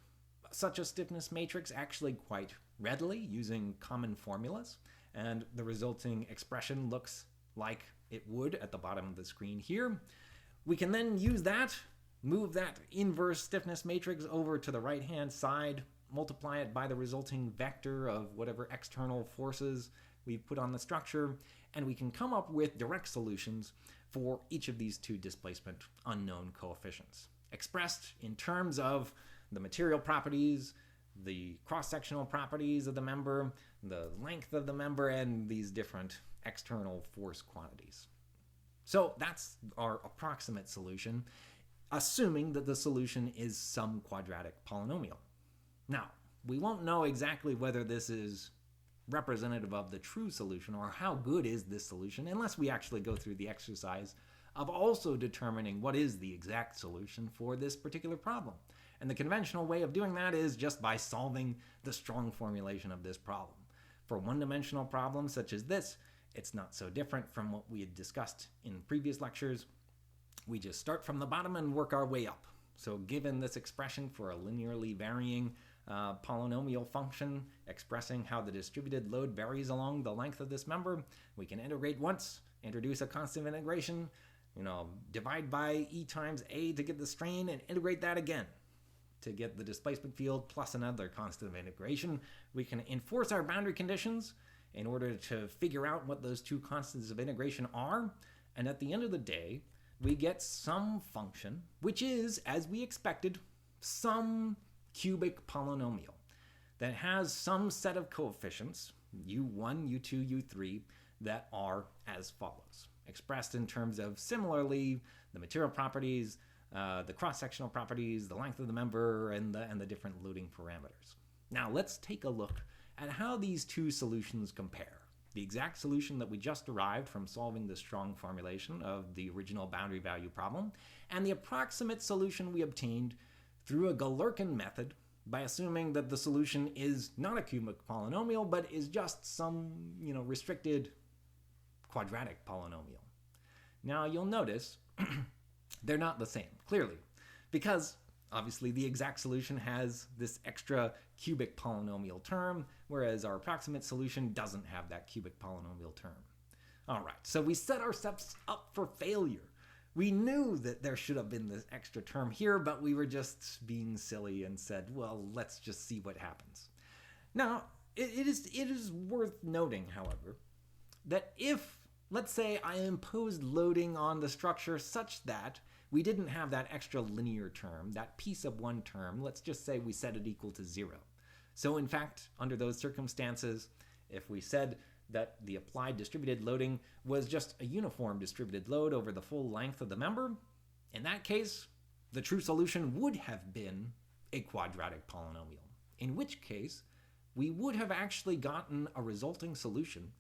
such a stiffness matrix actually quite readily using common formulas, and the resulting expression looks like it would at the bottom of the screen here. We can then use that, move that inverse stiffness matrix over to the right-hand side, multiply it by the resulting vector of whatever external forces we've put on the structure, and we can come up with direct solutions for each of these two displacement unknown coefficients, expressed in terms of the material properties, the cross-sectional properties of the member, the length of the member, and these different external force quantities. So that's our approximate solution, assuming that the solution is some quadratic polynomial. Now, we won't know exactly whether this is representative of the true solution or how good is this solution unless we actually go through the exercise of also determining what is the exact solution for this particular problem. And the conventional way of doing that is just by solving the strong formulation of this problem. For one-dimensional problems such as this, it's not so different from what we had discussed in previous lectures. We just start from the bottom and work our way up. So given this expression for a linearly varying polynomial function expressing how the distributed load varies along the length of this member, we can integrate once, introduce a constant of integration, divide by E times A to get the strain, and integrate that again to get the displacement field plus another constant of integration. We can enforce our boundary conditions in order to figure out what those two constants of integration are. And at the end of the day, we get some function, which is, as we expected, some cubic polynomial that has some set of coefficients, u1, u2, u3, that are as follows, expressed in terms of, similarly, the material properties, the cross-sectional properties, the length of the member, and the different loading parameters. Now let's take a look at how these two solutions compare. The exact solution that we just derived from solving the strong formulation of the original boundary value problem, and the approximate solution we obtained through a Galerkin method by assuming that the solution is not a cubic polynomial, but is just some, restricted quadratic polynomial. Now you'll notice they're not the same, clearly, because obviously the exact solution has this extra cubic polynomial term, whereas our approximate solution doesn't have that cubic polynomial term. All right, so we set ourselves up for failure. We knew that there should have been this extra term here, but we were just being silly and said, well, let's just see what happens. Now, it is worth noting, however, that if, let's say, I imposed loading on the structure such that we didn't have that extra linear term, that piece of one term, let's just say we set it equal to 0. So in fact, under those circumstances, if we said that the applied distributed loading was just a uniform distributed load over the full length of the member, in that case, the true solution would have been a quadratic polynomial, in which case we would have actually gotten a resulting solution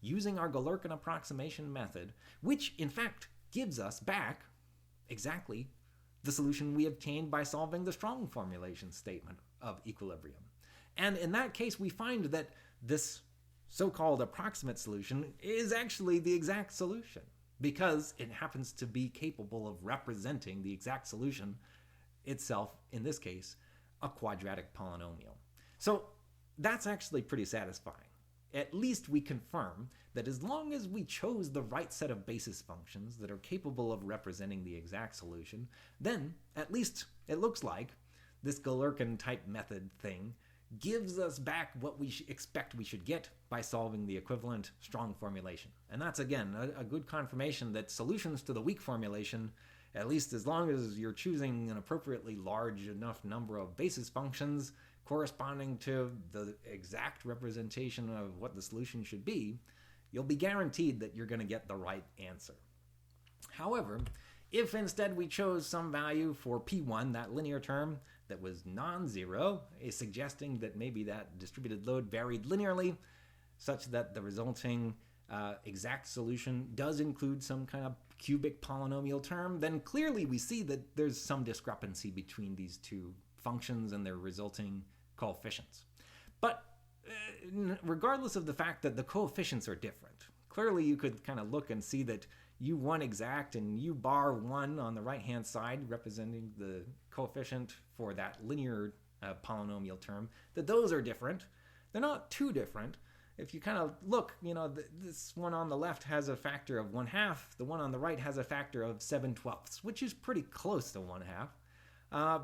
using our Galerkin approximation method, which in fact gives us back exactly the solution we obtained by solving the strong formulation statement of equilibrium. And in that case, we find that this so-called approximate solution is actually the exact solution because it happens to be capable of representing the exact solution itself, in this case, a quadratic polynomial. So that's actually pretty satisfying. At least we confirm that as long as we chose the right set of basis functions that are capable of representing the exact solution, then at least it looks like this Galerkin type method thing gives us back what we expect we should get by solving the equivalent strong formulation. And that's, again, a good confirmation that solutions to the weak formulation, at least as long as you're choosing an appropriately large enough number of basis functions corresponding to the exact representation of what the solution should be, you'll be guaranteed that you're going to get the right answer. However, if instead we chose some value for P1, that linear term, that was non-zero, suggesting that maybe that distributed load varied linearly, such that the resulting exact solution does include some kind of cubic polynomial term, then clearly we see that there's some discrepancy between these two functions and their resulting coefficients. But regardless of the fact that the coefficients are different, clearly you could kind of look and see that u1 exact and u bar 1 on the right-hand side, representing the coefficient for that linear polynomial term, that those are different. They're not too different. If you kind of look, this one on the left has a factor of 1/2. The one on the right has a factor of 7/12, which is pretty close to 1/2.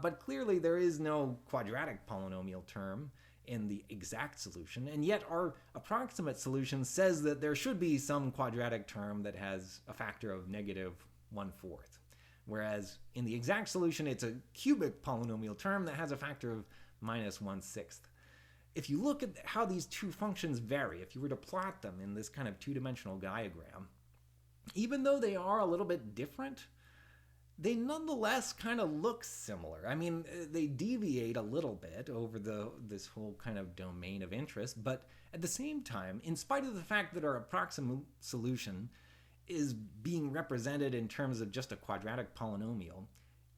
But clearly there is no quadratic polynomial term in the exact solution, and yet our approximate solution says that there should be some quadratic term that has a factor of -1/4. Whereas in the exact solution, it's a cubic polynomial term that has a factor of -1/6. if you look at how these two functions vary, if you were to plot them in this kind of two-dimensional diagram, even though they are a little bit different, they nonetheless kind of look similar. I mean, they deviate a little bit over this whole kind of domain of interest, but at the same time, in spite of the fact that our approximate solution is being represented in terms of just a quadratic polynomial,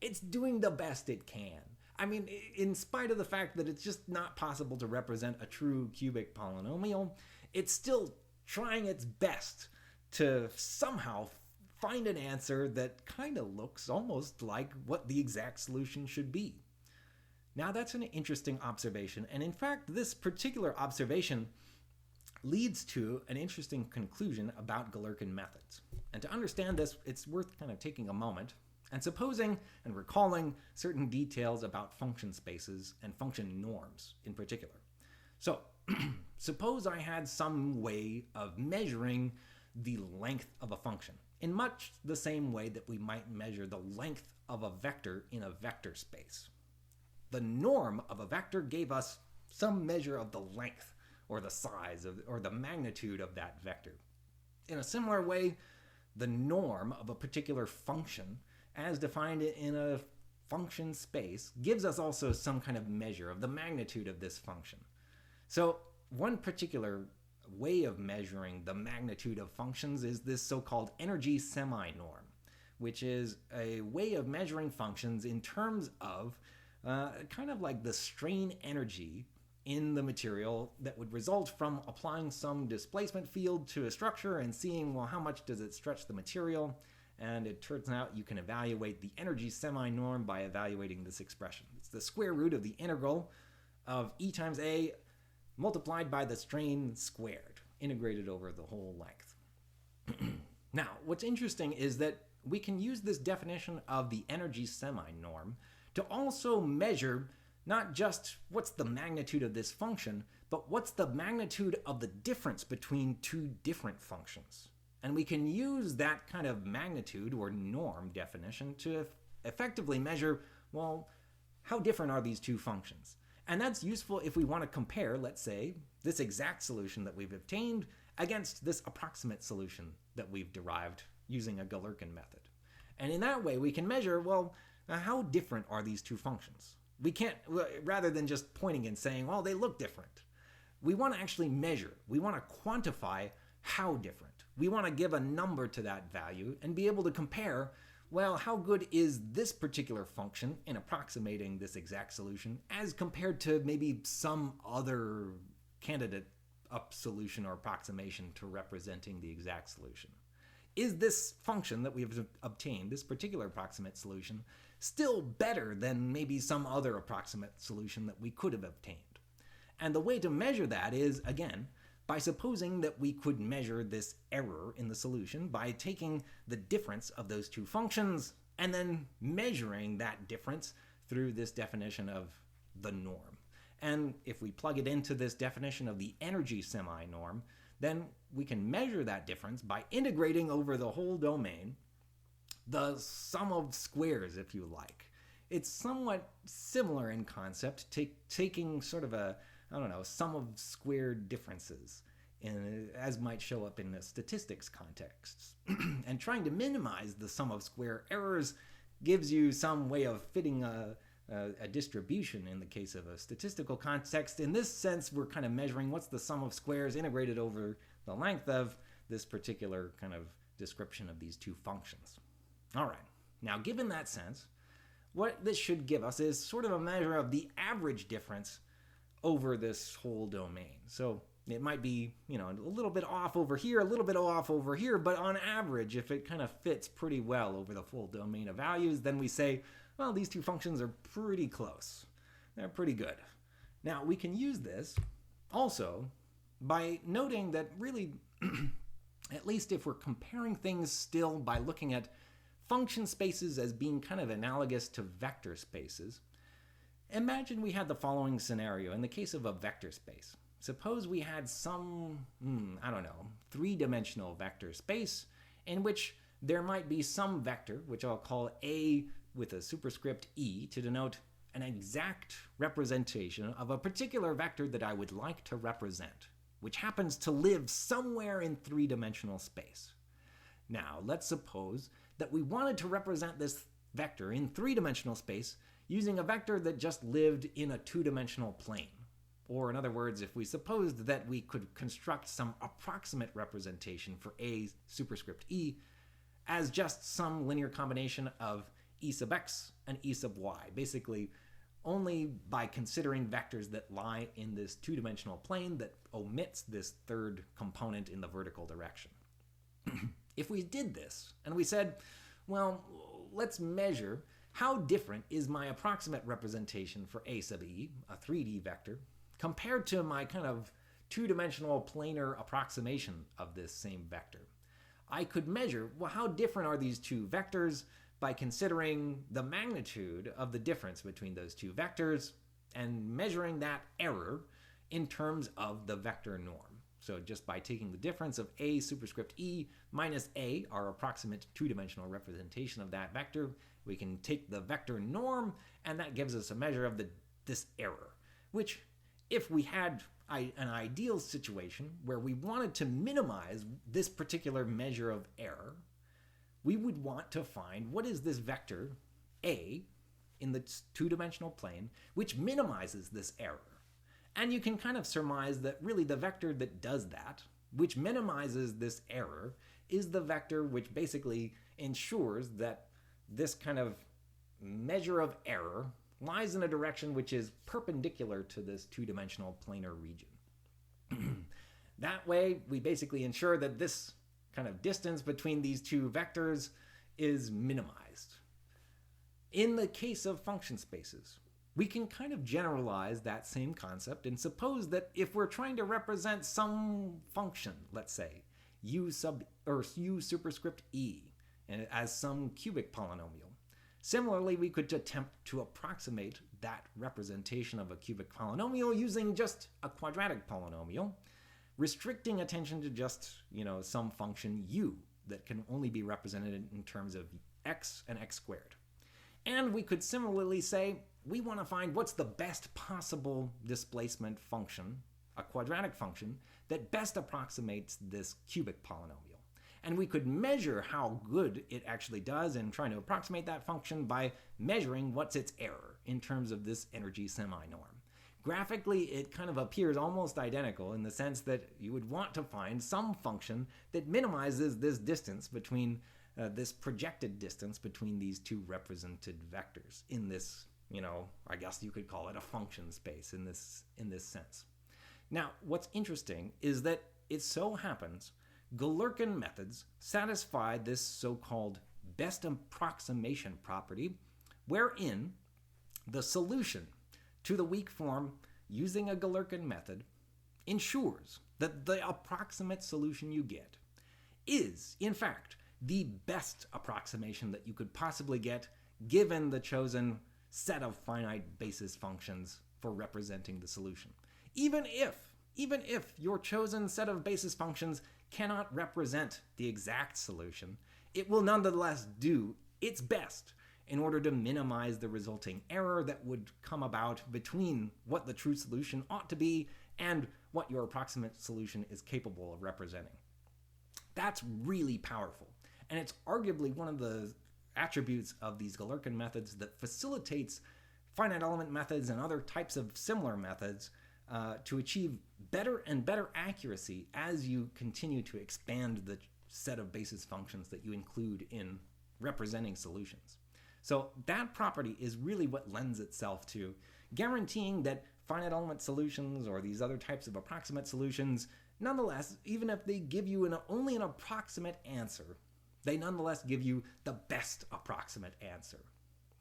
it's doing the best it can. I mean, in spite of the fact that it's just not possible to represent a true cubic polynomial, it's still trying its best to somehow find an answer that kind of looks almost like what the exact solution should be. Now, that's an interesting observation, and in fact, this particular observation leads to an interesting conclusion about Galerkin methods. And to understand this, it's worth kind of taking a moment and supposing and recalling certain details about function spaces and function norms in particular. So, suppose I had some way of measuring the length of a function in much the same way that we might measure the length of a vector in a vector space. The norm of a vector gave us some measure of the length or the size or the magnitude of that vector. In a similar way, the norm of a particular function, as defined in a function space, gives us also some kind of measure of the magnitude of this function. So one particular way of measuring the magnitude of functions is this so-called energy semi-norm, which is a way of measuring functions in terms of kind of like the strain energy in the material that would result from applying some displacement field to a structure and seeing, well, how much does it stretch the material? And it turns out you can evaluate the energy semi-norm by evaluating this expression. It's the square root of the integral of E times A multiplied by the strain squared, integrated over the whole length. Now, what's interesting is that we can use this definition of the energy semi-norm to also measure not just what's the magnitude of this function, but what's the magnitude of the difference between two different functions. And we can use that kind of magnitude or norm definition to effectively measure, well, how different are these two functions? And that's useful if we want to compare, let's say, this exact solution that we've obtained against this approximate solution that we've derived using a Galerkin method. And in that way, we can measure, well, how different are these two functions? We can't, rather than just pointing and saying, well, they look different. We want to actually measure. We want to quantify how different. We want to give a number to that value and be able to compare, well, how good is this particular function in approximating this exact solution as compared to maybe some other candidate up solution or approximation to representing the exact solution? Is this function that we've obtained, this particular approximate solution, still better than maybe some other approximate solution that we could have obtained? And the way to measure that is, again, by supposing that we could measure this error in the solution by taking the difference of those two functions and then measuring that difference through this definition of the norm. And if we plug it into this definition of the energy semi-norm, then we can measure that difference by integrating over the whole domain the sum of squares, if you like. It's somewhat similar in concept, taking sort of a, sum of squared differences, as might show up in the statistics context. And trying to minimize the sum of square errors gives you some way of fitting a distribution in the case of a statistical context. In this sense, we're kind of measuring what's the sum of squares integrated over the length of this particular kind of description of these two functions. All right, now given that sense, what this should give us is sort of a measure of the average difference over this whole domain. So it might be, a little bit off over here, a little bit off over here, but on average, if it kind of fits pretty well over the full domain of values, then we say, well, these two functions are pretty close. They're pretty good. Now, we can use this also by noting that really, at least if we're comparing things still by looking at function spaces as being kind of analogous to vector spaces, imagine we had the following scenario in the case of a vector space. Suppose we had some, three-dimensional vector space in which there might be some vector, which I'll call A with a superscript E to denote an exact representation of a particular vector that I would like to represent, which happens to live somewhere in three-dimensional space. Now, let's suppose that we wanted to represent this vector in three-dimensional space using a vector that just lived in a two-dimensional plane. Or in other words, if we supposed that we could construct some approximate representation for A superscript E as just some linear combination of E sub x and E sub y, basically only by considering vectors that lie in this two-dimensional plane that omits this third component in the vertical direction. If we did this and we said, well, let's measure how different is my approximate representation for A sub E, a 3D vector, compared to my kind of two-dimensional planar approximation of this same vector. I could measure, well, how different are these two vectors by considering the magnitude of the difference between those two vectors and measuring that error in terms of the vector norm. So just by taking the difference of A superscript E minus A, our approximate two-dimensional representation of that vector, we can take the vector norm, and that gives us a measure of this error, which if we had an ideal situation where we wanted to minimize this particular measure of error, we would want to find what is this vector A in the two-dimensional plane which minimizes this error. And you can kind of surmise that really the vector that does that, which minimizes this error, is the vector which basically ensures that this kind of measure of error lies in a direction which is perpendicular to this two-dimensional planar region. That way, we basically ensure that this kind of distance between these two vectors is minimized. In the case of function spaces, we can kind of generalize that same concept and suppose that if we're trying to represent some function, let's say u superscript e, and as some cubic polynomial, similarly we could attempt to approximate that representation of a cubic polynomial using just a quadratic polynomial, restricting attention to just, some function u that can only be represented in terms of x and x squared. And we could similarly say, we want to find what's the best possible displacement function, a quadratic function, that best approximates this cubic polynomial. And we could measure how good it actually does in trying to approximate that function by measuring what's its error in terms of this energy semi-norm. Graphically, it kind of appears almost identical in the sense that you would want to find some function that minimizes this distance between this projected distance between these two represented vectors in this, I guess you could call it a function space in this sense. Now, what's interesting is that it so happens Galerkin methods satisfy this so-called best approximation property, wherein the solution to the weak form using a Galerkin method ensures that the approximate solution you get is, in fact, the best approximation that you could possibly get given the chosen set of finite basis functions for representing the solution. Even if your chosen set of basis functions cannot represent the exact solution, it will nonetheless do its best in order to minimize the resulting error that would come about between what the true solution ought to be and what your approximate solution is capable of representing. That's really powerful, and it's arguably one of the attributes of these Galerkin methods that facilitates finite element methods and other types of similar methods to achieve better and better accuracy as you continue to expand the set of basis functions that you include in representing solutions. So that property is really what lends itself to guaranteeing that finite element solutions or these other types of approximate solutions, nonetheless, even if they give you only an approximate answer, they nonetheless give you the best approximate answer.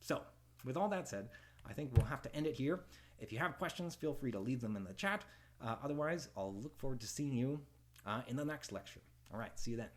So, with all that said, I think we'll have to end it here. If you have questions, feel free to leave them in the chat. Otherwise, I'll look forward to seeing you in the next lecture. All right, see you then.